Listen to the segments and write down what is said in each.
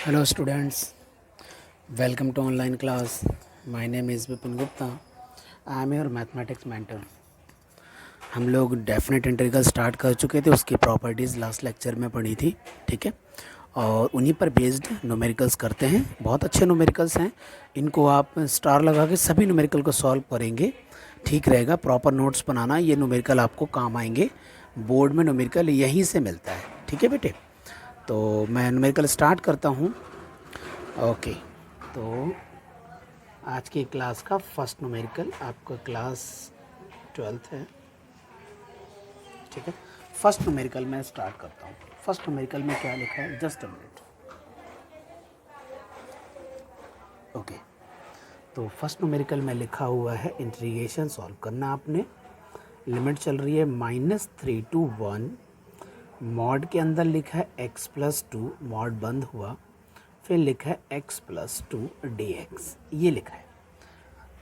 Hello students, welcome to online class. My name is Vipin Gupta. I am your mathematics mentor. हम लोग definite integral start कर चुके थे, उसकी properties last lecture में पढ़ी थी, ठीक है। और उन्हीं पर बेस्ड न्यूमेरिकल्स करते हैं। बहुत अच्छे न्यूमेरिकल्स हैं, इनको आप स्टार लगा के सभी न्यूमेरिकल को सॉल्व करेंगे, ठीक रहेगा। प्रॉपर नोट्स बनाना, ये न्यूमेरिकल आपको काम आएंगे। बोर्ड में न्यूमेरिकल यहीं से मिलता है, ठीक है बेटे। तो मैं न्यूमेरिकल स्टार्ट करता हूँ। ओके, तो आज की क्लास का फर्स्ट न्यूमेरिकल, आपका क्लास 12th है, ठीक है। फर्स्ट न्यूमेरिकल मैं स्टार्ट करता हूँ। फर्स्ट न्यूमेरिकल में क्या लिखा है, जस्ट अ मिनट। ओके, तो फर्स्ट न्यूमेरिकल में लिखा हुआ है इंटीग्रेशन सॉल्व करना आपने। लिमिट चल रही है -3 to 1। मॉड के अंदर लिखा है x+2, मॉड बंद हुआ, फिर लिखा है x+2 dx, ये लिखा है।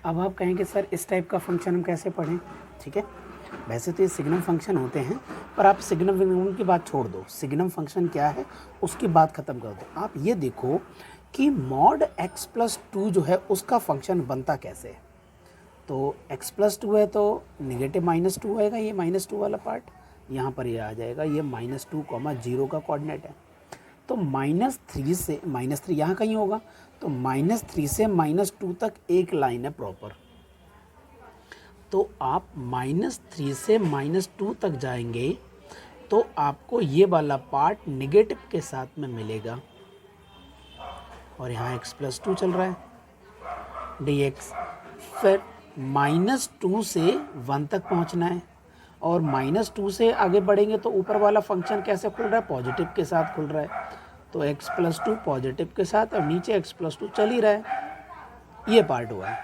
अब आप कहेंगे सर इस टाइप का फंक्शन हम कैसे पढ़ें, ठीक है। वैसे तो ये सिग्नम फंक्शन होते हैं, पर आप सिग्नम विग्नम की बात छोड़ दो, सिग्नम फंक्शन क्या है उसकी बात ख़त्म कर दो। आप ये देखो कि मॉड x+2 जो है उसका फंक्शन बनता कैसे है। तो x+2 है तो नेगेटिव -2 आएगा, ये -2 वाला पार्ट यहाँ पर ये आ जाएगा। ये -2, 0 का कोऑर्डिनेट है। तो -3 से -3 यहाँ कहीं होगा, तो -3 से -2 तक एक लाइन है प्रॉपर। तो आप -3 से -2 तक जाएंगे तो आपको ये वाला पार्ट नेगेटिव के साथ में मिलेगा, और यहाँ x+2 चल रहा है dx। फिर -2 से 1 तक पहुँचना है, और -2 से आगे बढ़ेंगे तो ऊपर वाला फंक्शन कैसे खुल रहा है, पॉजिटिव के साथ खुल रहा है। तो x+2 पॉजिटिव के साथ, और नीचे x+2 चल ही रहा है। ये पार्ट हुआ है।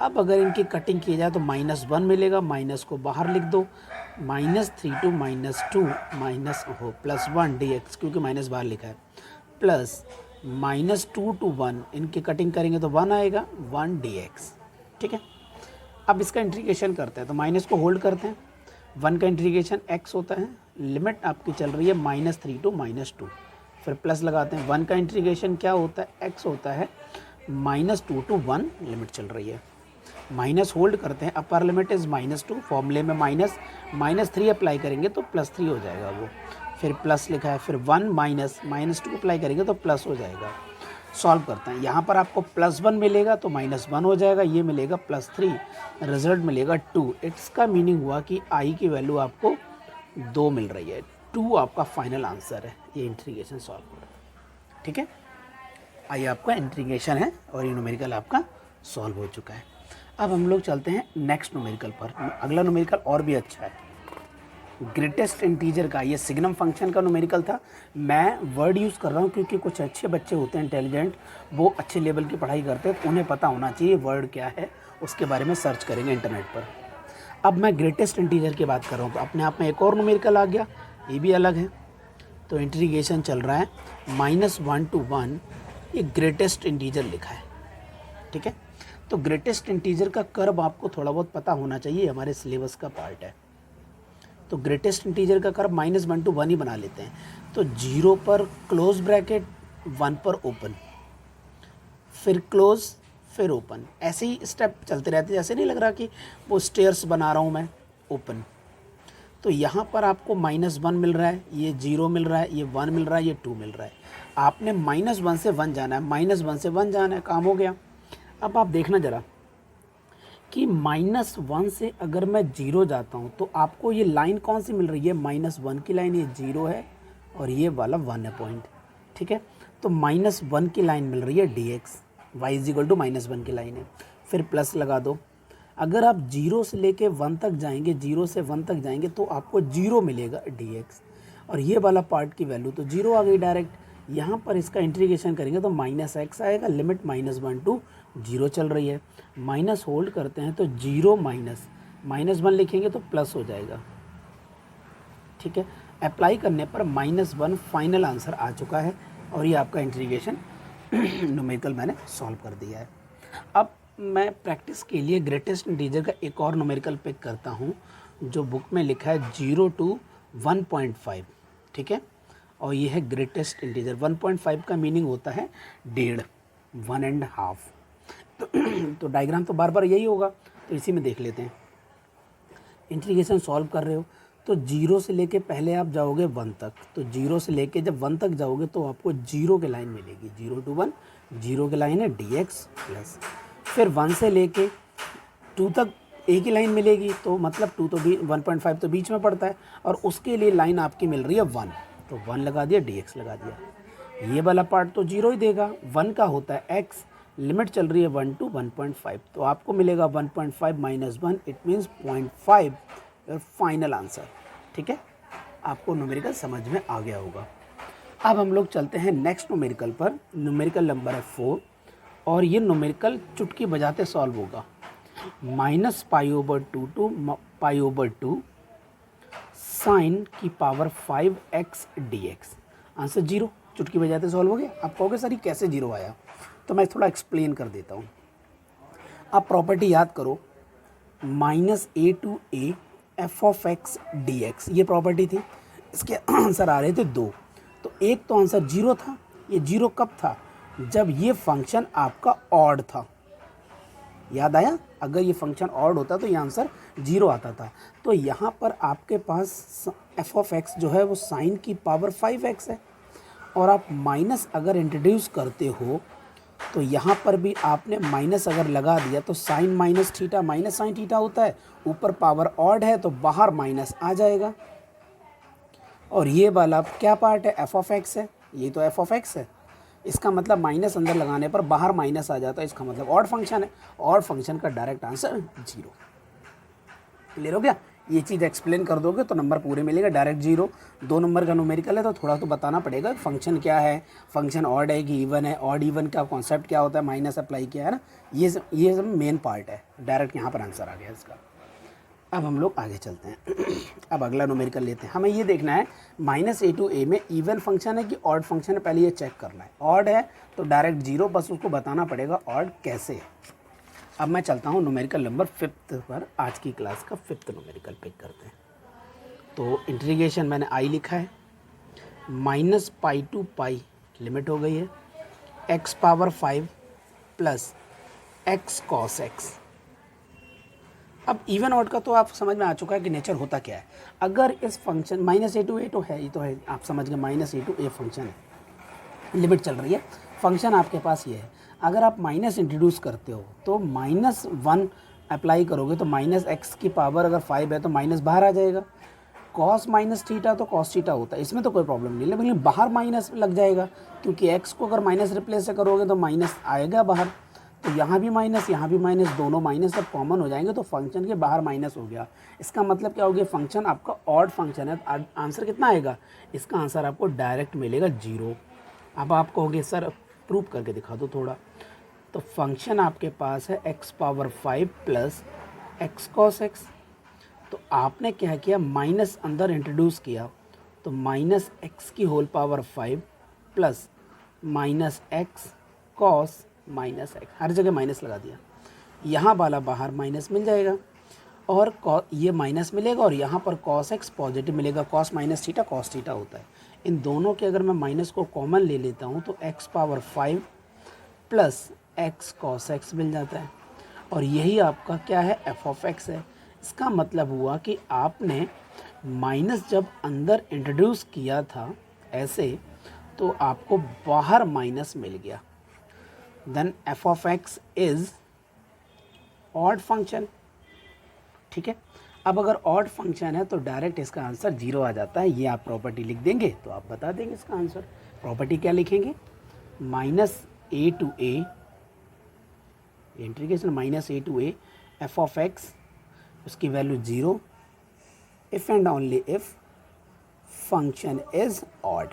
अब अगर इनकी कटिंग की जाए तो -1 मिलेगा, माइनस को बाहर लिख दो, -3 to -2 +1 dx, क्योंकि माइनस बाहर लिखा है, प्लस -2 to 1, इनकी कटिंग करेंगे तो 1 आएगा, 1 dx, ठीक है। अब इसका इंटीग्रेशन करते हैं, तो माइनस को होल्ड करते हैं, 1 का इंटीग्रेशन x होता है, लिमिट आपकी चल रही है -3 to -2, फिर प्लस लगाते हैं। 1 का इंटीग्रेशन क्या होता है, x होता है, -2 to 1 लिमिट चल रही है, माइनस होल्ड करते हैं, अपर लिमिट इज़ -2, फॉर्मूले में -3 अप्लाई करेंगे तो +3 हो जाएगा वो, फिर प्लस लिखा है, फिर 1 -2 अप्लाई करेंगे तो प्लस हो जाएगा। सॉल्व करते हैं, यहाँ पर आपको +1 मिलेगा तो -1 हो जाएगा, ये मिलेगा +3, रिजल्ट मिलेगा 2। इसका मीनिंग हुआ कि i की वैल्यू आपको 2 मिल रही है, 2 आपका फाइनल आंसर है। ये इंटीग्रेशन सॉल्व हो रहा है, ठीक है। आई आपका इंटीग्रेशन है और ये न्यूमेरिकल आपका सॉल्व हो चुका है। अब हम लोग चलते हैं नेक्स्ट न्यूमेरिकल पर। अगला न्यूमेरिकल और भी अच्छा है, ग्रेटेस्ट इंटीजर का। ये सिग्नम फंक्शन का न्यूमेरिकल था। मैं वर्ड यूज़ कर रहा हूँ क्योंकि कुछ अच्छे बच्चे होते हैं इंटेलिजेंट, वो अच्छे लेवल की पढ़ाई करते हैं, तो उन्हें पता होना चाहिए वर्ड क्या है, उसके बारे में सर्च करेंगे इंटरनेट पर। अब मैं ग्रेटेस्ट इंटीजर की बात कर रहा हूँ, तो अपने आप में एक और न्यूमेरिकल आ गया, ये भी अलग है। तो इंटीग्रेशन चल रहा है -1 to 1, ये ग्रेटेस्ट इंटीजर लिखा है, ठीक है। तो ग्रेटेस्ट इंटीजर का कर्व आपको थोड़ा बहुत पता होना चाहिए, हमारे सिलेबस का पार्ट है। तो ग्रेटेस्ट इंटीजर का कर्व -1 to 1 ही बना लेते हैं। तो 0 पर क्लोज ब्रैकेट, 1 पर ओपन, फिर क्लोज, फिर ओपन, ऐसे ही स्टेप चलते रहते हैं। जैसे नहीं लग रहा कि वो स्टेयर्स बना रहा हूँ मैं, ओपन। तो यहाँ पर आपको -1 मिल रहा है, ये 0 मिल रहा है, ये 1 मिल रहा है, ये 2 मिल रहा है। आपने -1 से 1 जाना है, -1 से 1 जाना है, काम हो गया। अब आप देखना ज़रा कि -1 से अगर मैं 0 जाता हूँ तो आपको ये लाइन कौन सी मिल रही है, -1 की लाइन, ये 0 है और ये वाला 1 है पॉइंट, ठीक है। तो -1 की लाइन मिल रही है dx, y = -1 की लाइन है, फिर प्लस लगा दो। अगर आप 0 से लेके 1 तक जाएंगे, 0 से 1 तक जाएंगे तो आपको 0 मिलेगा dx, और ये वाला पार्ट की वैल्यू तो 0 आ गई डायरेक्ट। यहाँ पर इसका इंटीग्रेशन करेंगे तो -x आएगा, लिमिट -1 to 0 चल रही है, माइनस होल्ड करते हैं तो 0 -1 लिखेंगे तो प्लस हो जाएगा, ठीक है। अप्लाई करने पर -1 फाइनल आंसर आ चुका है, और ये आपका इंटीग्रेशन न्यूमेरिकल मैंने सॉल्व कर दिया है। अब मैं प्रैक्टिस के लिए ग्रेटेस्ट इंटीजर का एक और न्यूमेरिकल पिक करता हूँ, जो बुक में लिखा है 0 to 1.5, ठीक है। और ये है ग्रेटेस्ट इंटीजर। 1.5 का मीनिंग होता है 1.5, 1.5। तो डायग्राम तो बार बार यही होगा, तो इसी में देख लेते हैं। इंटीग्रेशन सॉल्व कर रहे हो तो 0 से लेके पहले आप जाओगे 1 तक, तो 0 से लेके जब 1 तक जाओगे तो आपको 0 की लाइन मिलेगी, 0 to 1 0 की लाइन है dx प्लस, फिर 1 से लेके 2 तक एक ही लाइन मिलेगी, तो मतलब 2 तो 1.5 तो बीच में पड़ता है, और उसके लिए लाइन आपकी मिल रही है 1, तो 1 लगा दिया, dx लगा दिया। ये वाला पार्ट तो 0 ही देगा, 1 का होता है x, लिमिट चल रही है 1 to 1.5, तो आपको मिलेगा 1.5 minus 1, it means 0.5 your final answer. ठीक है, आपको न्यूमेरिकल समझ में आ गया होगा। अब हम लोग चलते हैं नेक्स्ट न्यूमेरिकल पर। न्यूमेरिकल नंबर है 4, और ये न्यूमेरिकल चुटकी बजाते सॉल्व होगा। -π/2 to π/2 साइन की पावर 5x dx, आंसर 0। चुटकी बजाते सॉल्व हो गया। आप कहोगे सर ये कैसे 0 आया, तो मैं थोड़ा एक्सप्लेन कर देता हूँ। आप प्रॉपर्टी याद करो, -a to a f(x) dx, ये प्रॉपर्टी थी। इसके आंसर आ रहे थे 2, तो एक तो आंसर 0 था। ये 0 कब था, जब ये फंक्शन आपका ऑड था। याद आया, अगर ये फंक्शन ऑड होता तो ये आंसर 0 आता था। तो यहाँ पर आपके पास f(x) जो है वो साइन की पावर 5x है, और आप माइनस अगर इंट्रोड्यूस करते हो तो यहाँ पर भी आपने माइनस अगर लगा दिया तो sine minus theta minus sine theta होता है, ऊपर पावर ऑड है तो बाहर माइनस आ जाएगा। और ये वाला क्या पार्ट है, f(x) है, ये तो f(x) है, इसका मतलब माइनस अंदर लगाने पर बाहर माइनस आ जाता है, इसका मतलब ऑड फंक्शन है। ऑड फंक्शन का डायरेक्ट आंसर 0। क्लियर हो गया, ये चीज़ एक्सप्लेन कर दोगे तो नंबर पूरे मिलेगा, डायरेक्ट 0। 2 नंबर का न्यूमेरिकल है तो थोड़ा तो बताना पड़ेगा फंक्शन क्या है, फंक्शन ऑड है कि इवन है, ऑड इवन का कॉन्सेप्ट क्या होता है, माइनस अप्लाई किया है ना, ये सब मेन पार्ट है। डायरेक्ट यहाँ पर आंसर आ गया इसका। अब हम लोग आगे चलते हैं। अब अगला न्यूमेरिकल लेते हैं। हमें ये देखना है -a to a में इवन फंक्शन है कि ऑड फंक्शन है, पहले ये चेक करना है। ऑड है तो डायरेक्ट 0, बस उसको बताना पड़ेगा ऑड कैसे है। अब मैं चलता हूँ न्यूमेरिकल नंबर 5 पर। आज की क्लास का 5th न्यूमेरिकल पिक करते हैं। तो इंटीग्रेशन मैंने i लिखा है, -π to π लिमिट हो गई है, x⁵ plus x cos x। अब इवन ऑड का तो आप समझ में आ चुका है कि नेचर होता क्या है। अगर इस फंक्शन -a to a तो है, ये तो है, आप समझ गए, -a to a फंक्शन है, लिमिट चल रही है, फंक्शन आपके पास ये है। अगर आप माइनस इंट्रोड्यूस करते हो तो -1 अप्लाई करोगे तो -x की पावर अगर 5 है तो माइनस बाहर आ जाएगा। cos माइनस थीटा तो cos थीटा होता है, इसमें तो कोई प्रॉब्लम नहीं है, लेकिन बाहर माइनस लग जाएगा, क्योंकि x को अगर माइनस रिप्लेस से करोगे तो माइनस आएगा बाहर। तो यहाँ भी माइनस, यहाँ भी माइनस, दोनों माइनस अब कॉमन हो जाएंगे, तो फंक्शन के बाहर माइनस हो गया। इसका मतलब क्या हो गया, फंक्शन आपका ऑड फंक्शन है, तो आंसर कितना आएगा, इसका आंसर आपको डायरेक्ट मिलेगा 0। अब आप कहोगे सर प्रूव करके दिखा दो थोड़ा। तो फंक्शन आपके पास है x⁵ plus x cos x। तो आपने क्या किया, माइनस अंदर इंट्रोड्यूस किया, तो -x की whole power 5 plus -x cos -x, हर जगह माइनस लगा दिया। यहाँ वाला बाहर माइनस मिल जाएगा, और ये माइनस मिलेगा, और यहाँ पर cos x पॉजिटिव मिलेगा। cos minus theta cos theta होता है। इन दोनों के अगर मैं माइनस को कॉमन ले लेता हूँ तो x⁵ plus x cos x मिल जाता है, और यही आपका क्या है, f(x) है। इसका मतलब हुआ कि आपने माइनस जब अंदर इंट्रोड्यूस किया था ऐसे, तो आपको बाहर माइनस मिल गया। Then f(x) is odd function. ठीक है, अब अगर ऑड फंक्शन है तो डायरेक्ट इसका आंसर 0 आ जाता है। ये आप प्रॉपर्टी लिख देंगे तो आप बता देंगे इसका आंसर। प्रॉपर्टी क्या लिखेंगे, -a to a, integration -a to a f(x), उसकी value 0 if and only if function is odd.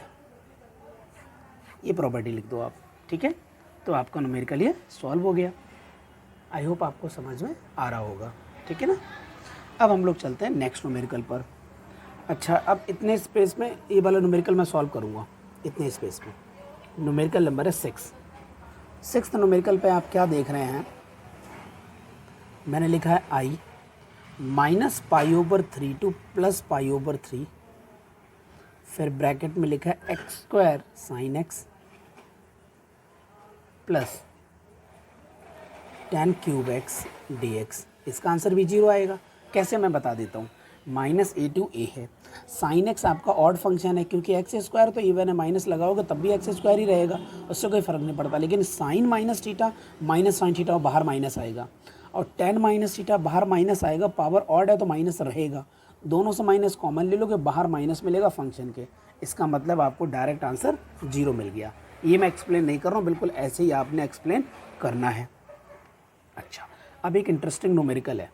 ये प्रॉपर्टी लिख दो आप। ठीक है, तो आपका न्यूमेरिकल ये सॉल्व हो गया। आई होप आपको समझ में आ रहा होगा। ठीक है ना, अब हम लोग चलते हैं नेक्स्ट न्यूमेरिकल पर। अच्छा, अब इतने स्पेस में ये वाला न्यूमेरिकल मैं सॉल्व करूँगा, इतने स्पेस में। न्यूमेरिकल नंबर है 6। 6th न्यूमेरिकल पे आप क्या देख रहे हैं, मैंने लिखा है i -π/3 to +π/3 फिर ब्रैकेट में लिखा है x square sine x plus ten cube x d x. इसका आंसर भी 0 आएगा। कैसे, मैं बता देता हूँ। माइनस ए टू ए है, साइन एक्स आपका ऑड फंक्शन है क्योंकि एक्स स्क्वायर तो इवन है, माइनस लगाओगे तब भी एक्स स्क्वायर ही रहेगा, उससे कोई फ़र्क नहीं पड़ता। लेकिन sine minus theta minus sine theta बाहर माइनस आएगा, और टेन माइनस थीटा बाहर माइनस आएगा, पावर ऑड है तो माइनस रहेगा, दोनों से माइनस कॉमन ले लोगे, बाहर माइनस मिलेगा फंक्शन के। इसका मतलब आपको डायरेक्ट आंसर 0 मिल गया। ये मैं एक्सप्लेन नहीं कर रहा हूँ, बिल्कुल ऐसे ही आपने एक्सप्लेन करना है। अच्छा, अब एक इंटरेस्टिंग न्यूमेरिकल है,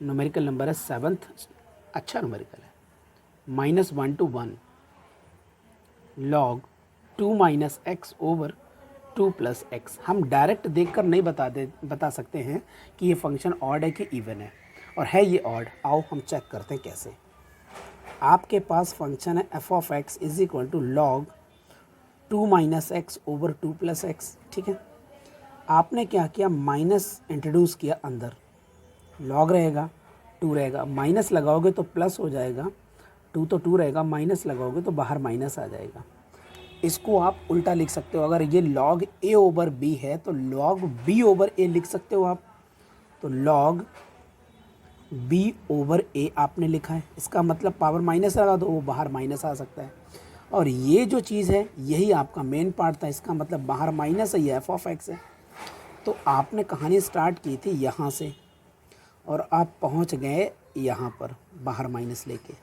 न्यूमेरिकल नंबर है 7th, अच्छा न्यूमेरिकल है। -1 to 1 log 2 minus x over 2 plus x. हम डायरेक्ट देखकर नहीं बता सकते हैं कि ये फंक्शन ऑड है कि इवन है, और है ये ऑड। आओ हम चेक करते हैं कैसे। आपके पास फंक्शन है f of x is equal to log 2 minus x over 2 plus x, ठीक है। आपने क्या किया, माइनस इंट्रोड्यूस किया अंदर, लॉग रहेगा 2 रहेगा, माइनस लगाओगे तो प्लस हो जाएगा, 2 तो 2 रहेगा, माइनस लगाओगे तो बाहर माइनस आ जाएगा। इसको आप उल्टा लिख सकते हो, अगर ये लॉग ए ओवर बी है तो लॉग बी ओवर ए लिख सकते हो आप। तो लॉग बी ओवर ए आपने लिखा है, इसका मतलब पावर माइनस लगा दो वो बाहर माइनस आ सकता है। और ये जो चीज़ है यही आपका मेन पार्ट था, इसका मतलब बाहर माइनस है, ये एफ ऑफ एक्स है। तो आपने कहानी स्टार्ट की थी यहाँ से और आप पहुँच गए यहाँ पर बाहर माइनस लेके।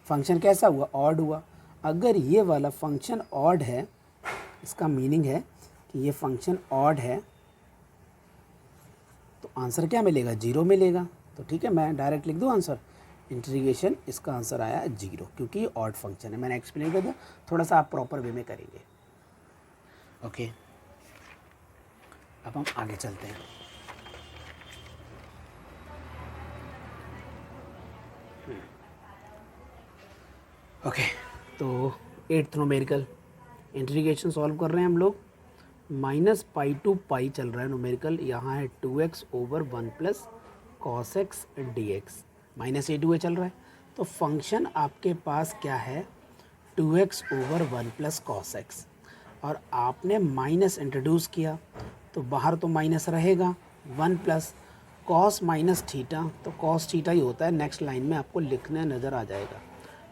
फंक्शन कैसा हुआ, ऑड हुआ। अगर ये वाला फंक्शन ऑड है, इसका मीनिंग है कि ये फंक्शन ऑड है, तो आंसर क्या मिलेगा, 0 मिलेगा। तो ठीक है, मैं डायरेक्ट लिख दूँ आंसर, इंटीग्रेशन, इसका आंसर आया 0 क्योंकि ये ऑड फंक्शन है। मैंने एक्सप्लेन कर दिया, थोड़ा सा आप प्रॉपर वे में करेंगे। ओके, अब हम आगे चलते हैं। ओके, तो 8th न्यूमेरिकल इंटीग्रेशन सॉल्व कर रहे हैं हम लोग। -पाई टू पाई चल रहा है न्यूमेरिकल, यहाँ है 2x over 1 plus cos x d x, -a चल रहा है। तो फंक्शन आपके पास क्या है, 2x over 1 plus cos x, और आपने माइनस इंट्रोड्यूस किया तो बाहर तो माइनस रहेगा, 1 प्लस कॉस माइनस थीटा, तो कॉस थीटा ही होता है। नेक्स्ट लाइन में आपको लिखने नज़र आ जाएगा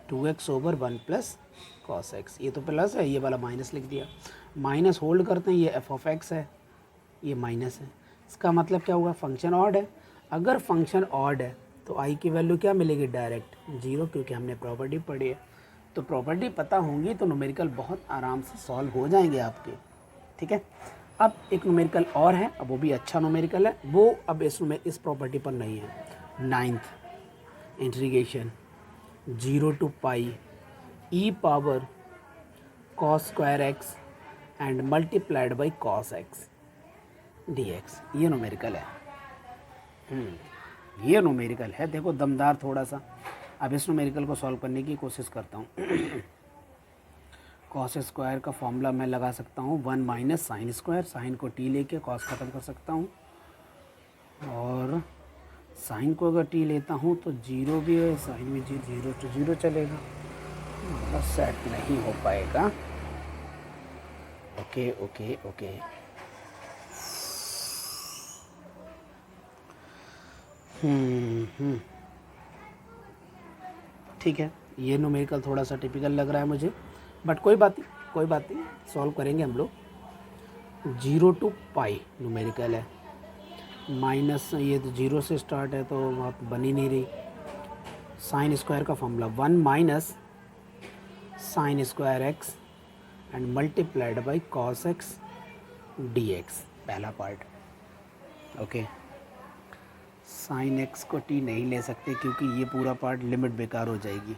2x over 1 plus cos x, ये तो प्लस है, ये वाला माइनस लिख दिया। माइनस होल्ड करते हैं, ये एफ ऑफ एक्स है, ये माइनस है। इसका मतलब क्या हुआ, फंक्शन ऑड है। अगर फंक्शन ऑड है तो आई की वैल्यू क्या मिलेगी, डायरेक्ट 0, क्योंकि हमने प्रॉपर्टी पढ़ी है। तो प्रॉपर्टी पता होंगी तो न्यूमेरिकल बहुत आराम से सॉल्व हो जाएंगे आपके, ठीक है। अब एक न्यूमेरिकल और है, अब वो भी अच्छा न्यूमेरिकल है, वो अब इस प्रॉपर्टी पर नहीं है। 9th integration 0 to pi e power cos square x and multiplied by cos x d x, ये न्यूमेरिकल है। ये न्यूमेरिकल है, देखो दमदार थोड़ा सा। अब इस न्यूमेरिकल को सॉल्व करने की कोशिश करता हूँ। कॉस स्क्वायर का फॉर्मूला मैं लगा सकता हूँ 1 माइनस साइन स्क्वायर, साइन को टी लेके कॉस ख़त्म कर सकता हूँ, और साइन को अगर टी लेता हूँ तो 0 भी है, साइन में 0 to 0 चलेगा, मतलब सेट नहीं हो पाएगा। ओके ओके ओके, ठीक है। ये न्यूमेरिकल थोड़ा सा टिपिकल लग रहा है मुझे, बट कोई बात नहीं, कोई बात नहीं, सॉल्व करेंगे हम लोग। 0 to पाई न्यूमेरिकल है, माइनस ये तो 0 से स्टार्ट है तो वहाँ पर बन ही नहीं रही। साइन स्क्वायर का formula 1 minus sine square x and multiplied by cos x d x, पहला पार्ट। ओके, साइन एक्स को टी नहीं ले सकते क्योंकि ये पूरा पार्ट लिमिट बेकार हो जाएगी।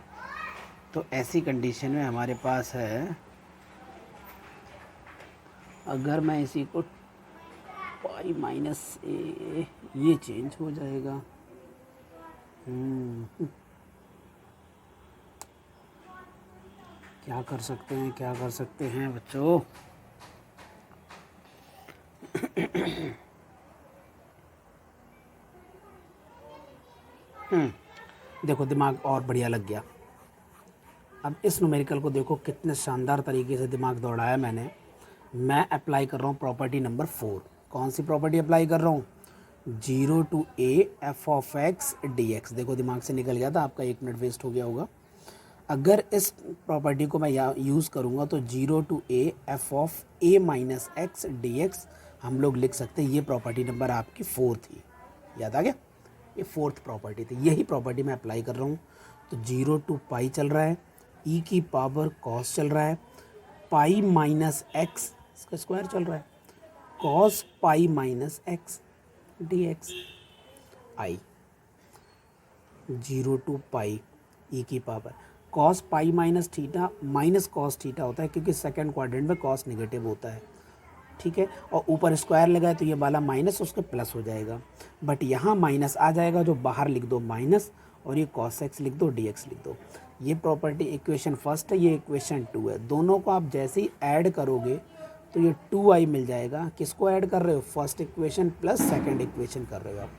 तो ऐसी कंडीशन में हमारे पास है, अगर मैं इसी को पाई माइनस ए, ये चेंज हो जाएगा। क्या कर सकते हैं, क्या कर सकते हैं बच्चों। देखो दिमाग और बढ़िया लग गया। अब इस न्यूमेरिकल को देखो कितने शानदार तरीके से दिमाग दौड़ाया मैंने। मैं अप्लाई कर रहा हूँ प्रॉपर्टी नंबर 4। कौन सी प्रॉपर्टी अप्लाई कर रहा हूँ? 0 to a f of x dx। देखो दिमाग से निकल गया था, आपका 1 मिनट वेस्ट हो गया होगा। अगर इस प्रॉपर्टी को मैं यूज़ करूँगा तो 0 to a f of a minus x d x हम लोग लिख सकते हैं। ये प्रॉपर्टी नंबर आपकी 4 थी, याद आ गया? ये 4th प्रॉपर्टी थी, यही प्रॉपर्टी मैं अप्लाई कर रहा हूँ। तो 0 to पाई चल रहा है, e की पावर cos चल रहा है, पाई माइनस एक्स इसका स्क्वायर चल रहा है, cos pi minus x d x I. 0 to pi e की power cos pi minus theta minus cos theta होता है, क्योंकि सेकंड क्वाड्रेंट में cos नेगेटिव होता है, ठीक है। और ऊपर स्क्वायर लगा है तो ये वाला माइनस उसके प्लस हो जाएगा, बट यहाँ माइनस आ जाएगा, जो बाहर लिख दो माइनस, और ये cos x लिख दो, dx लिख दो। ये प्रॉपर्टी इक्वेशन फर्स्ट है, ये इक्वेशन 2 है। दोनों को आप जैसे ही ऐड करोगे तो ये 2i मिल जाएगा। किसको ऐड कर रहे हो? First equation plus second equation कर रहे हो आप,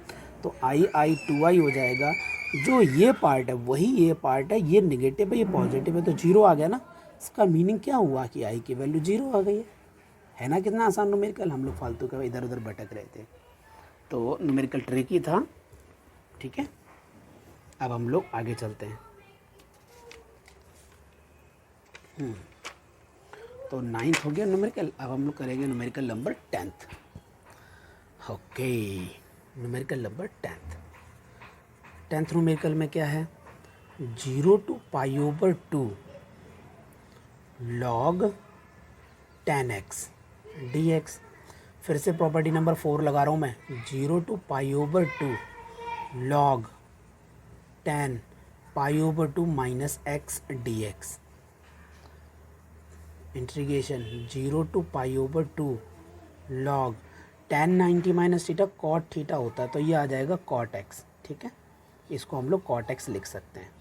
तो i 2i हो जाएगा। जो ये पार्ट है वही ये पार्ट है, ये निगेटिव है ये पॉजिटिव है, तो 0 आ गया ना। इसका मीनिंग क्या हुआ कि i की वैल्यू 0 आ गई है ना? कितना आसान न्यूमेरिकल। हम लोग फालतू का इधर उधर भटक रहे थे, तो न्यूमेरिकल ट्रिकी था, ठीक है। अब हम लोग आगे चलते हैं। तो 9th हो गया न्यूमेरिकल। अब हम लोग करेंगे numerical number 10th। Okay, numerical number 10th numerical में क्या है? 0 to pi over 2 log 10x dx। फिर से प्रॉपर्टी नंबर 4 लगा रहा हूँ मैं। 0 to pi over 2 log 10 pi over 2 minus x d x. Integration 0 to pi over 2 log 10 90 minus theta cot theta होता है, तो ये आ जाएगा कॉट एक्स, ठीक है। इसको हम लोग कॉट एक्स लिख सकते हैं।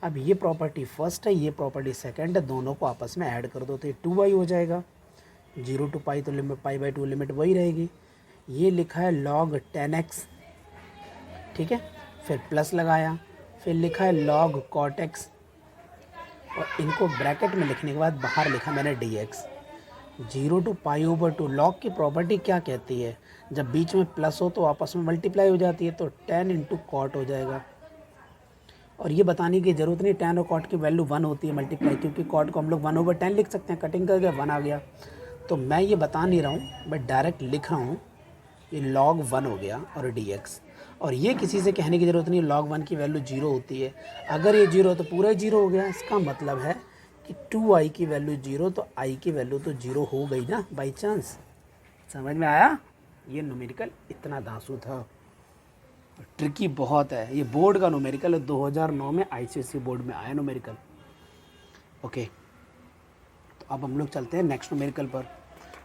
अब ये प्रॉपर्टी फर्स्ट है, ये प्रॉपर्टी सेकंड है, दोनों को आपस में ऐड कर दो तो ये 2y हो जाएगा। 0 to पाई तो लिमिट पाई बाई 2 लिमिट वही रहेगी। ये लिखा है log 10x, ठीक है, फिर प्लस लगाया, फिर लिखा है log cot x, और इनको ब्रैकेट में लिखने के बाद बाहर लिखा मैंने dx। 0 to pi over 2 log की प्रॉपर्टी क्या कहती है? जब बीच में प्लस हो तो आपस में मल्टीप्लाई हो जाती है, तो 10 इंटू कॉट हो जाएगा। और ये बताने की ज़रूरत नहीं tan और कॉट की वैल्यू 1 होती है मल्टीप्लाई, क्योंकि कॉट को हम लोग 1/10 लिख सकते हैं, कटिंग करके 1 आ गया। तो मैं ये बता नहीं रहा हूँ, बट डायरेक्ट लिख रहा हूँ, ये log 1 हो गया और dx। और ये किसी से कहने की ज़रूरत नहीं, log 1 की वैल्यू 0 होती है। अगर ये 0 तो पूरा 0 हो गया। इसका मतलब है कि 2i की वैल्यू 0, तो i की वैल्यू तो 0 हो गई ना बाई चांस। समझ में आया? ये न्यूमेरिकल इतना धांसू था, ट्रिकी बहुत है। ये बोर्ड का न्यूमेरिकल है, 2009 में ICSE बोर्ड में आया न्यूमेरिकल। ओके, तो अब हम लोग चलते हैं नेक्स्ट न्यूमेरिकल पर,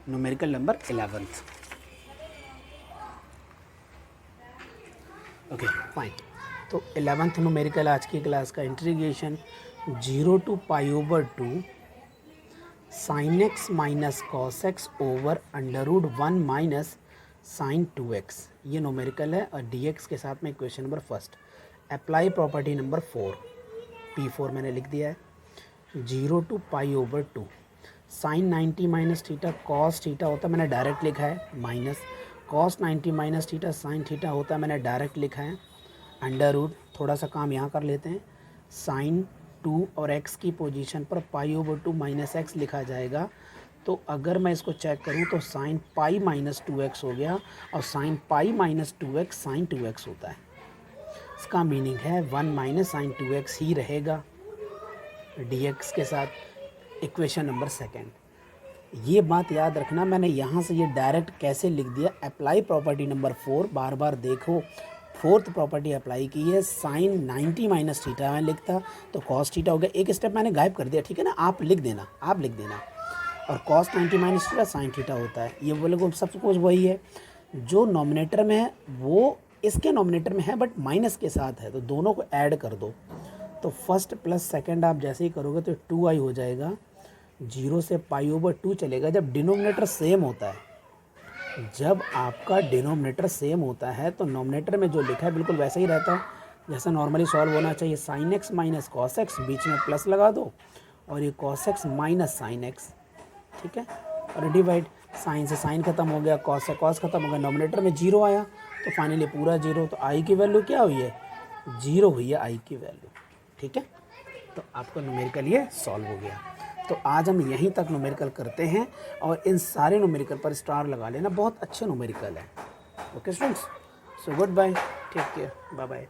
numerical number 11th। Okay fine. तो 11th न्यूमेरिकल आज की क्लास का integration 0 to pi over 2 sin x minus cos x over √1 minus sine 2x। ये न्यूमेरिकल है, और dx के साथ में equation number first. Apply property number 4, P4 मैंने लिख दिया है। 0 to pi over 2 sine 90 minus theta cos theta होता है, मैंने डायरेक्ट लिखा है, minus cos 90 minus theta sine theta होता है, मैंने डायरेक्ट लिखा है, अंडर रूट। थोड़ा सा काम यहाँ कर लेते हैं, साइन 2 और x की पोजीशन पर पाई ओवर 2 माइनस एक्स लिखा जाएगा। तो अगर मैं इसको चेक करूं तो साइन पाई माइनस 2x हो गया, और sine pi minus 2x sign 2x होता है। इसका मीनिंग है 1 माइनस साइन 2x ही रहेगा dx के साथ। इक्वेशन नंबर सेकंड, ये बात याद रखना, मैंने यहाँ से ये डायरेक्ट कैसे लिख दिया। अप्लाई प्रॉपर्टी नंबर 4, बार बार देखो, 4th प्रॉपर्टी अप्लाई की है। साइन 90 माइनस थीटा मैं लिखता तो कॉस थीटा हो गया, एक स्टेप मैंने गायब कर दिया, ठीक है ना। आप लिख देना, आप लिख देना। और cos 90 minus theta sine theta होता है। ये बोले को सब कुछ वही है, जो नॉमिनेटर में है वो इसके नॉमिनेटर में है, बट माइनस के साथ है, तो दोनों को ऐड कर दो। तो फर्स्ट प्लस सेकंड आप जैसे ही करोगे तो 2i हो जाएगा। 0 से पाई ओवर 2 चलेगा जब डिनोमिनेटर सेम होता है। जब आपका डिनोमिनेटर सेम होता है तो नॉमिनेटर में जो लिखा है बिल्कुल वैसा ही रहता है। जैसा नॉर्मली सॉल्व होना चाहिए, sine x minus cos x, बीच में प्लस लगा दो और ये cos x minus sine x, ठीक है, और डिवाइड, साइन से साइन खत्म हो गया, कॉस से कॉस खत्म हो गया, नॉमिनेटर में जीरो आया तो फाइनली पूरा जीरो, तो आई की वैल्यू क्या हुई है, जीरो हुई है आई की वैल्यू, ठीक है। तो आपका न्यूमेरिकल ये सॉल्व हो गया। तो आज हम यहीं तक न्यूमेरिकल करते हैं और इन सारे न्यूमेरिकल पर स्टार लगा लेना, बहुत अच्छे न्यूमेरिकल है। Okay students, so goodbye, take care, bye bye.